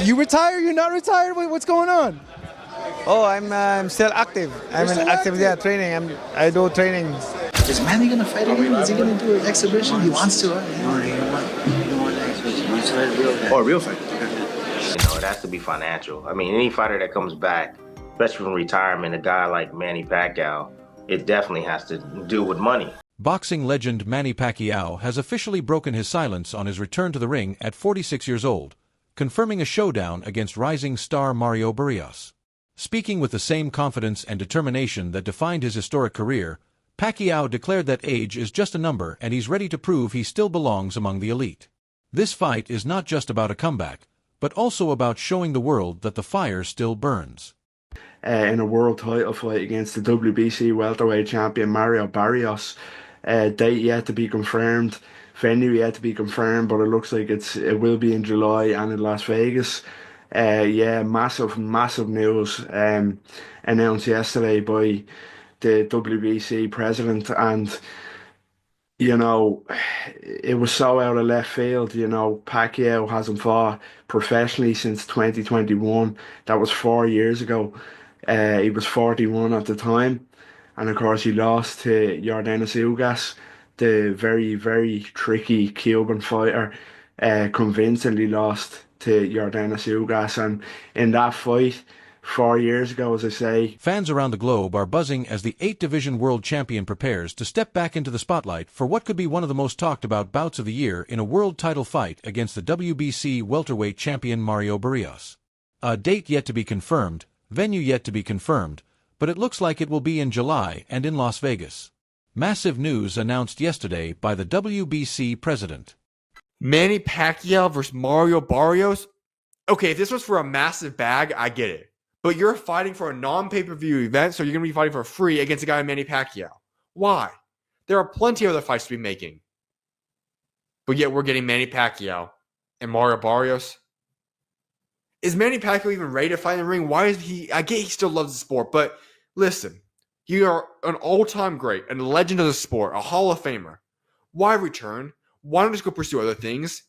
You retire? You're not retired? What's going on? Oh, I'm still active. I'm in active training. I do training. Is Manny gonna fight again? Is he gonna do an exhibition? He wants to. No, he don't want an exhibition. He wants to fight a real fight. Oh, a real fight. You know, it has to be financial. I mean, any fighter that comes back, especially from retirement, a guy like Manny Pacquiao, it definitely has to do with money. Boxing legend Manny Pacquiao has officially broken his silence on his return to the ring at 46 years old, confirming a showdown against rising star Mario Barrios. Speaking with the same confidence and determination that defined his historic career, Pacquiao declared that age is just a number and he's ready to prove he still belongs among the elite. This fight is not just about a comeback, but also about showing the world that the fire still burns. In a world title fight against the WBC welterweight champion Mario Barrios. Date yet to be confirmed, venue yet to be confirmed, but it looks like it will be in July and in Las Vegas. Yeah, massive news announced yesterday by the WBC president, and you know, it was so out of left field. You know, Pacquiao hasn't fought professionally since 2021. That was 4 years ago. He was 41 at the time. And of course, he lost to Yordenis Ugas, the very, very tricky Cuban fighter, convincingly lost to Yordenis Ugas. And in that fight, 4 years ago, as I say. Fans around the globe are buzzing as the 8-division world champion prepares to step back into the spotlight for what could be one of the most talked about bouts of the year in a world title fight against the WBC welterweight champion Mario Barrios. A date yet to be confirmed, venue yet to be confirmed, but it looks like it will be in July and in Las Vegas. Massive news announced yesterday by the WBC president. Manny Pacquiao versus Mario Barrios? Okay, if this was for a massive bag, I get it. But you're fighting for a non-pay-per-view event, so you're going to be fighting for free against a guy like Manny Pacquiao. Why? There are plenty of other fights to be making. But yet we're getting Manny Pacquiao and Mario Barrios. Is Manny Pacquiao even ready to fight in the ring? Why is he? I get he still loves the sport, but listen, you are an all-time great, a legend of the sport, a Hall of Famer. Why return? Why not just go pursue other things?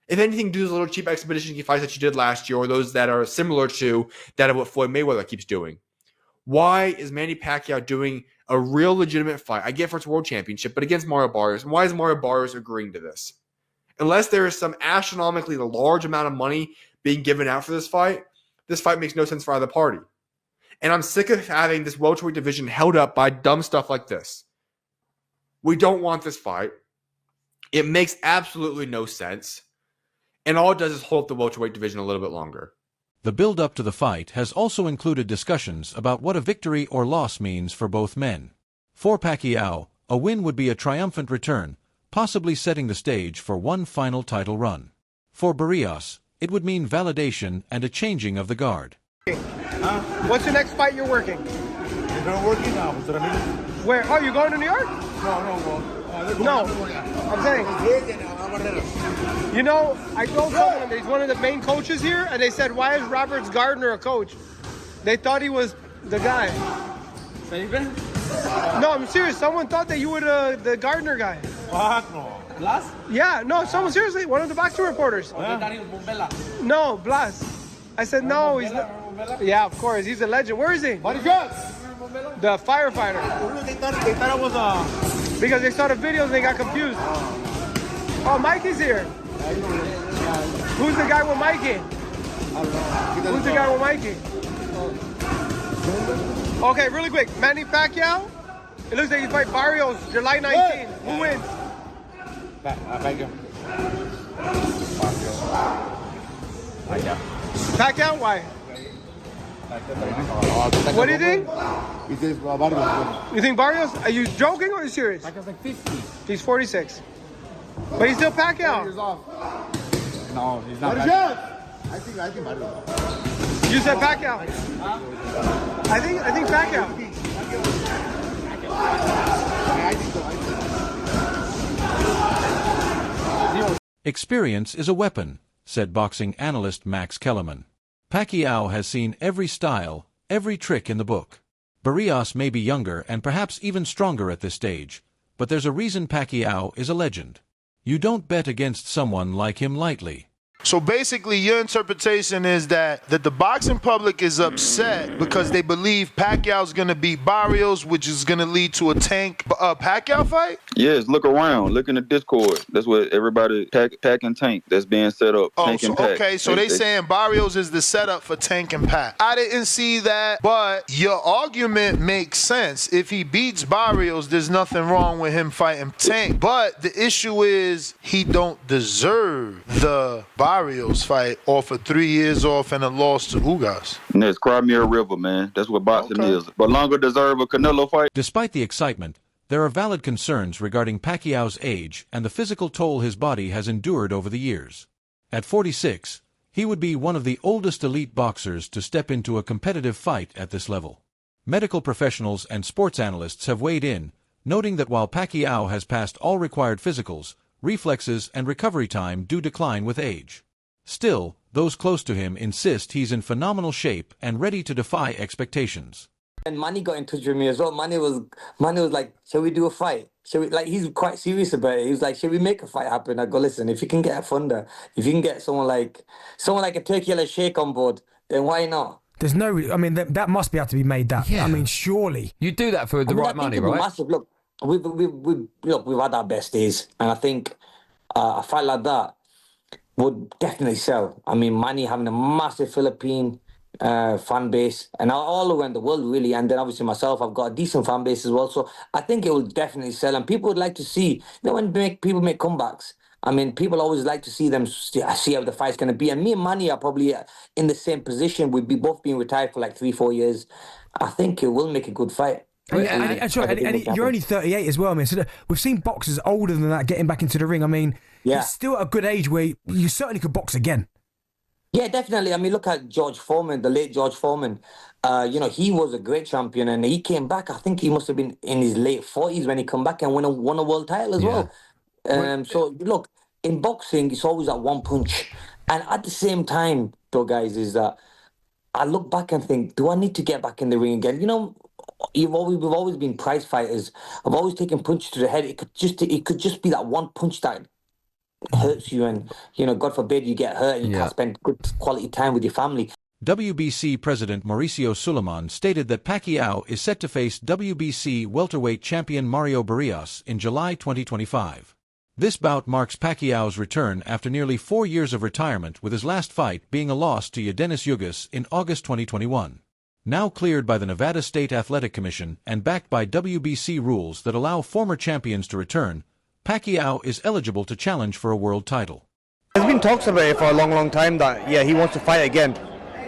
If anything, do those little cheap expedition fights that you did last year, or those that are similar to that of what Floyd Mayweather keeps doing. Why is Manny Pacquiao doing a real legitimate fight? I get for its world championship, but against Mario Barrios. And why is Mario Barrios agreeing to this? Unless there is some astronomically large amount of money being given out for this fight makes no sense for either party. And I'm sick of having this welterweight division held up by dumb stuff like this. We don't want this fight. It makes absolutely no sense. And all it does is hold up the welterweight division a little bit longer. The build-up to the fight has also included discussions about what a victory or loss means for both men. For Pacquiao, a win would be a triumphant return, possibly setting the stage for one final title run. For Barrios, it would mean validation and a changing of the guard. What's the next fight you're working? I'm working now. Where? Oh, you're going to New York? No. I'm saying. You know, I told someone that he's one of the main coaches here, and they said, why is Roberts Gardner a coach? They thought he was the guy. No, I'm serious. Someone thought that you were the Gardner guy. Fuck no. Blas? Yeah, no, someone seriously, one of the boxing reporters. No, Blas. I said, no, he's not. Yeah, of course, he's a legend. Where is he? The firefighter. They thought it was a... Because they saw the videos and they got confused. Oh, Mikey's here. Who's the guy with Mikey? Who's the guy with Mikey? Okay, really quick. Manny Pacquiao. It looks like you fight Barrios July 19th. Who wins? Pacquiao. Pacquiao? Why? What do you think? He says Barrios. You think Barrios? Are you joking or are you serious? Pacquiao's like 50. He's 46. But he's still Pacquiao. No, he's not. I think Barrios. You said Pacquiao. I think Pacquiao. Experience is a weapon, said boxing analyst Max Kellerman. Pacquiao has seen every style, every trick in the book. Barrios may be younger and perhaps even stronger at this stage, but there's a reason Pacquiao is a legend. You don't bet against someone like him lightly. So basically, your interpretation is that the boxing public is upset because they believe Pacquiao's going to beat Barrios, which is going to lead to a Tank Pacquiao fight? Yes, look around. Look in the Discord. That's what everybody, Pac and Tank, that's being set up. Oh, Tank so, and Pac. okay, so they saying Barrios is the setup for Tank and Pac. I didn't see that, but your argument makes sense. If he beats Barrios, there's nothing wrong with him fighting Tank. But the issue is he don't deserve the Barrios fight off of 3 years off and a loss to Ugas. And that's Crimea River, man. That's what boxing is. But longer deserve a Canelo fight. Despite the excitement, there are valid concerns regarding Pacquiao's age and the physical toll his body has endured over the years. At 46, he would be one of the oldest elite boxers to step into a competitive fight at this level. Medical professionals and sports analysts have weighed in, noting that while Pacquiao has passed all required physicals, reflexes and recovery time do decline with age. Still, those close to him insist he's in phenomenal shape and ready to defy expectations. And Manny got in touch with me as well. Manny was like, shall we do a fight? Shall we, like, he's quite serious about it. He was like, shall we make a fight happen? I go, listen, if you can get a funder, if you can get someone like a Turkey Yellow Sheikh on board, then why not? There's no, I mean, that must be able to be made. That, I mean, surely you do that for the right money, right? Massive. Look, we've had our best days, and I think a fight like that would definitely sell. I mean, Manny having a massive Philippine fan base, and all around the world really, and then obviously myself, I've got a decent fan base as well. So I think it will definitely sell, and people would like to see. You know, when people make comebacks. I mean, people always like to see them, see how the fight's going to be. And me and Manny are probably in the same position. We'd be both being retired for like 3-4 years. I think it will make a good fight. And you're only 38 as well, I mean. So we've seen boxers older than that getting back into the ring. I mean, it's still at a good age where you certainly could box again. Yeah, definitely. I mean, look at George Foreman, the late George Foreman. You know, he was a great champion, and he came back. I think he must have been in his late 40s when he come back and won a world title as well. So look, in boxing, it's always that one punch. And at the same time, though, guys, is that I look back and think, do I need to get back in the ring again? You know, we've always been prize fighters. I've always taken punches to the head. It could just be that one punch that hurts you, and you know, God forbid you get hurt and you can't spend good quality time with your family. WBC President Mauricio Suleiman stated that Pacquiao is set to face WBC welterweight champion Mario Barrios in July 2025. This bout marks Pacquiao's return after nearly 4 years of retirement, with his last fight being a loss to Yadenis Ugas in August 2021. Now cleared by the Nevada State Athletic Commission and backed by WBC rules that allow former champions to return, Pacquiao is eligible to challenge for a world title. There's been talks about it for a long time that, he wants to fight again.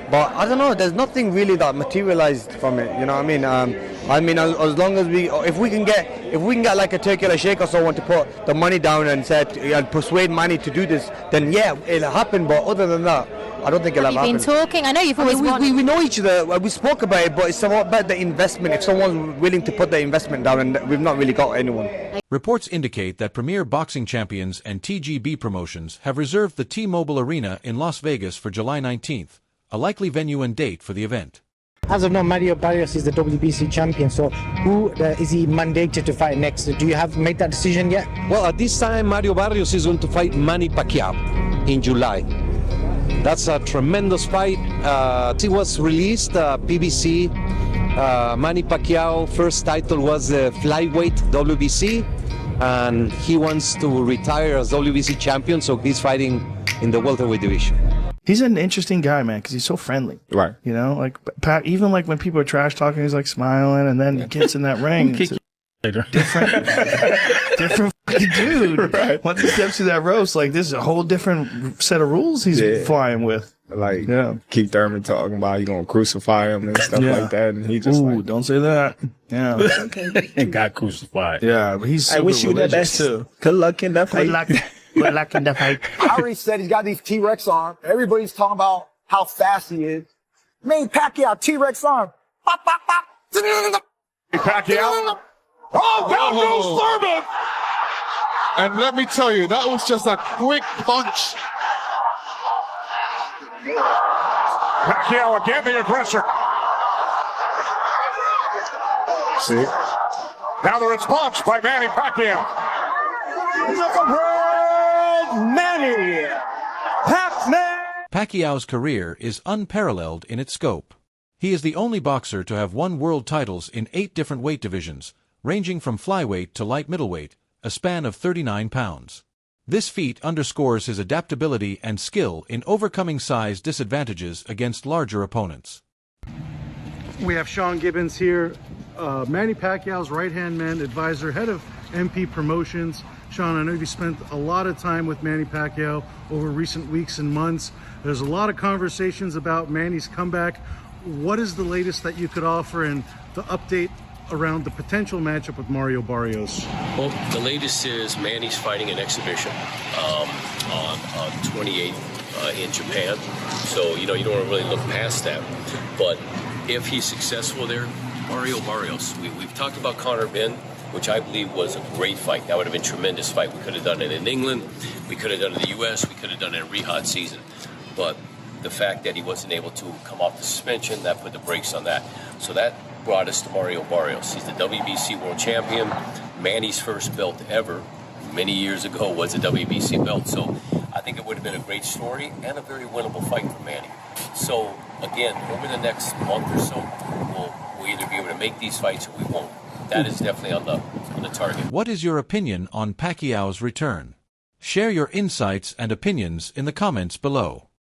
But I don't know, there's nothing really that materialized from it, you know what I mean? As long as if we can get like a Turkey Yellow Sheikh or someone to put the money down and persuade Manny to do this, then it'll happen. But other than that, I don't think it'll happen. You've been talking. I know you've always wanted. We know each other. We spoke about it, but it's somewhat about the investment. If someone's willing to put the investment down, and we've not really got anyone. Reports indicate that Premier Boxing Champions and TGB Promotions have reserved the T-Mobile Arena in Las Vegas for July 19th, a likely venue and date for the event. As of now, Mario Barrios is the WBC champion, so who is he mandated to fight next? Do you have made that decision yet? Well, at this time, Mario Barrios is going to fight Manny Pacquiao in July. That's a tremendous fight. It was released, PBC. Manny Pacquiao first title was the flyweight WBC, and he wants to retire as WBC champion, so he's fighting in the welterweight division. He's an interesting guy, man, because he's so friendly. Right. You know, like Pat, even like when people are trash talking, he's like smiling, and then he gets in that ring. It's later. Different fucking dude. Right. Once he steps through that roast, like this is a whole different set of rules he's flying with. Like, Keith Thurman talking about you gonna crucify him and stuff like that, and he just don't say that. Yeah. And got crucified. Yeah, but he's super I wish you the best too. Good luck in that fight. Good luck in the fight. I already said he's got these T-Rex arms. Everybody's talking about how fast he is. Manny Pacquiao, T-Rex arm. Pop, pop, pop. Pacquiao. Oh, down goes Thurman. And let me tell you, that was just a quick punch. Pacquiao again, the aggressor. See? Now the response by Manny Pacquiao. Manny Pacquiao. Pacquiao's career is unparalleled in its scope. He is the only boxer to have won world titles in 8 different weight divisions, ranging from flyweight to light middleweight, a span of 39 pounds. This feat underscores his adaptability and skill in overcoming size disadvantages against larger opponents. We have Sean Gibbons here, Manny Pacquiao's right-hand man, advisor, head of MP Promotions. Sean, I know you spent a lot of time with Manny Pacquiao over recent weeks and months. There's a lot of conversations about Manny's comeback. What is the latest that you could offer and the update around the potential matchup with Mario Barrios? Well, the latest is Manny's fighting an exhibition on 28th in Japan. So, you don't want to really look past that. But if he's successful there, Mario Barrios, we've talked about Conor Benn, which I believe was a great fight. That would have been a tremendous fight. We could have done it in England. We could have done it in the U.S. We could have done it in Riyadh season. But the fact that he wasn't able to come off the suspension, that put the brakes on that. So that brought us to Mario Barrios. He's the WBC world champion. Manny's first belt ever, many years ago, was a WBC belt. So I think it would have been a great story and a very winnable fight for Manny. So again, over the next month or so, we'll either be able to make these fights or we won't. That is definitely on the target. What is your opinion on Pacquiao's return? Share your insights and opinions in the comments below.